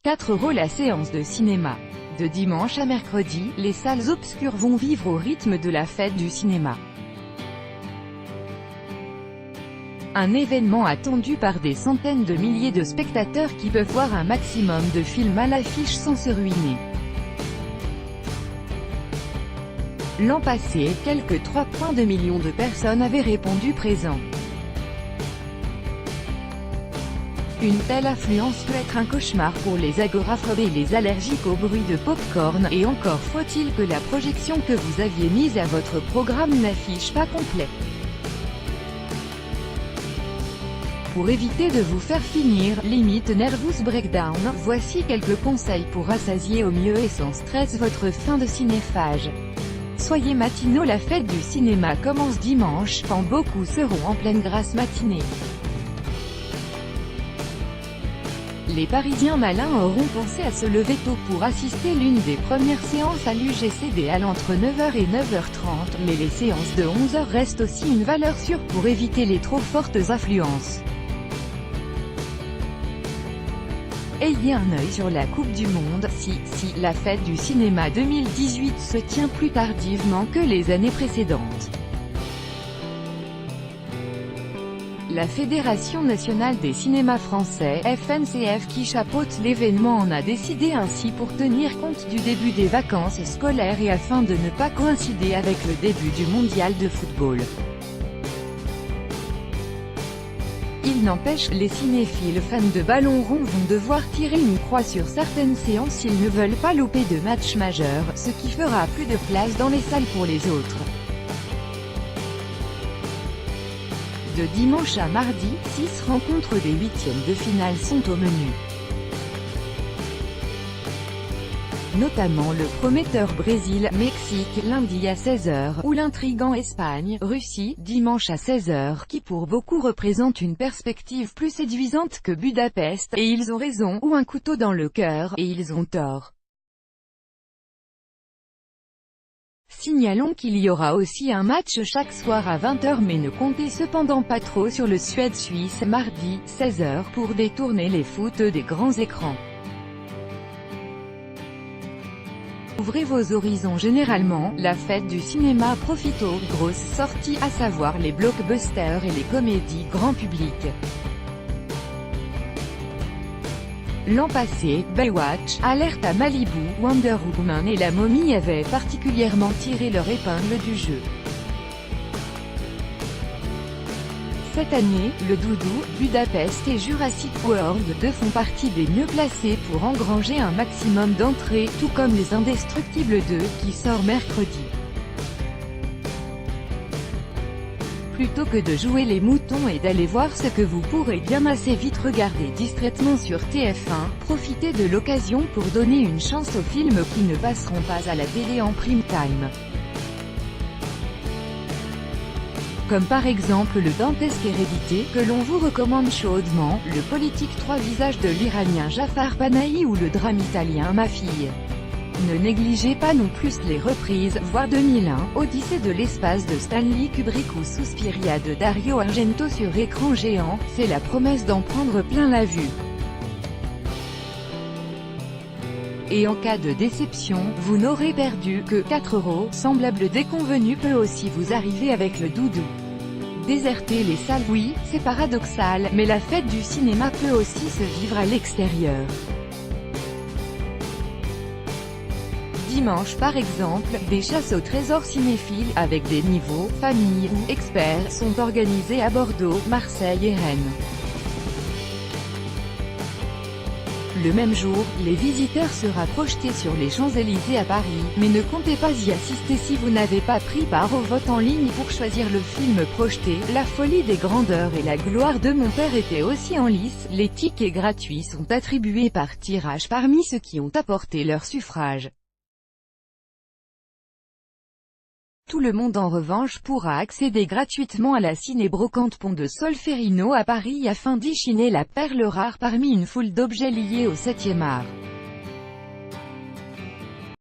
4 € la séance de cinéma. De dimanche à mercredi, les salles obscures vont vivre au rythme de la fête du cinéma. Un événement attendu par des centaines de milliers de spectateurs qui peuvent voir un maximum de films à l'affiche sans se ruiner. L'an passé, quelques 3,2 millions de personnes avaient répondu présent. Une telle affluence peut être un cauchemar pour les agoraphobes et les allergiques au bruit de pop-corn, et encore faut-il que la projection que vous aviez mise à votre programme n'affiche pas complet. Pour éviter de vous faire finir, limite nervous breakdown, voici quelques conseils pour rassasier au mieux et sans stress votre fin de cinéphage. Soyez matinaux, la fête du cinéma commence dimanche, quand beaucoup seront en pleine grasse matinée. Les Parisiens malins auront pensé à se lever tôt pour assister l'une des premières séances à l'UGC à entre 9 h et 9 h 30, mais les séances de 11 h restent aussi une valeur sûre pour éviter les trop fortes affluences. Ayez un œil sur la Coupe du Monde, si la fête du cinéma 2018 se tient plus tardivement que les années précédentes. La Fédération nationale des cinémas français, FNCF, qui chapeaute l'événement, en a décidé ainsi pour tenir compte du début des vacances scolaires et afin de ne pas coïncider avec le début du mondial de football. Il n'empêche, les cinéphiles fans de ballon rond vont devoir tirer une croix sur certaines séances s'ils ne veulent pas louper de matchs majeurs, ce qui fera plus de place dans les salles pour les autres. De dimanche à mardi, 6 rencontres des huitièmes de finale sont au menu. Notamment le prometteur Brésil-Mexique lundi à 16 h, ou l'intrigant Espagne-Russie dimanche à 16 h, qui pour beaucoup représente une perspective plus séduisante que Budapest, et ils ont raison, ou un couteau dans le cœur, et ils ont tort. Signalons qu'il y aura aussi un match chaque soir à 20 h, mais ne comptez cependant pas trop sur le Suède-Suisse mardi, 16 h, pour détourner les foot des grands écrans. Ouvrez vos horizons. Généralement, la fête du cinéma profite aux grosses sorties, à savoir les blockbusters et les comédies grand public. L'an passé, Baywatch, Alerte à Malibu, Wonder Woman et La Momie avaient particulièrement tiré leur épingle du jeu. Cette année, Le Doudou, Budapest et Jurassic World 2 font partie des mieux placés pour engranger un maximum d'entrées, tout comme Les Indestructibles 2, qui sort mercredi. Plutôt que de jouer les moutons et d'aller voir ce que vous pourrez bien assez vite regarder distraitement sur TF1, profitez de l'occasion pour donner une chance aux films qui ne passeront pas à la télé en prime time. Comme par exemple le dantesque Hérédité, que l'on vous recommande chaudement, le politique 3 visages de l'Iranien Jafar Panahi ou le drame italien Ma fille. Ne négligez pas non plus les reprises, voire 2001, Odyssée de l'espace de Stanley Kubrick ou Suspiria de Dario Argento sur écran géant, c'est la promesse d'en prendre plein la vue. Et en cas de déception, vous n'aurez perdu que 4 €, semblable déconvenu peut aussi vous arriver avec Le Doudou. Déserter les salles, oui, c'est paradoxal, mais la fête du cinéma peut aussi se vivre à l'extérieur. Dimanche par exemple, des chasses au trésor cinéphiles, avec des niveaux, familles ou experts, sont organisées à Bordeaux, Marseille et Rennes. Le même jour, les visiteurs sera projeté sur les Champs-Élysées à Paris, mais ne comptez pas y assister si vous n'avez pas pris part au vote en ligne pour choisir le film projeté. La folie des grandeurs et la gloire de mon père étaient aussi en lice. Les tickets gratuits sont attribués par tirage parmi ceux qui ont apporté leur suffrage. Tout le monde en revanche pourra accéder gratuitement à la ciné-brocante Pont de Solferino à Paris afin d'y chiner la perle rare parmi une foule d'objets liés au 7e art.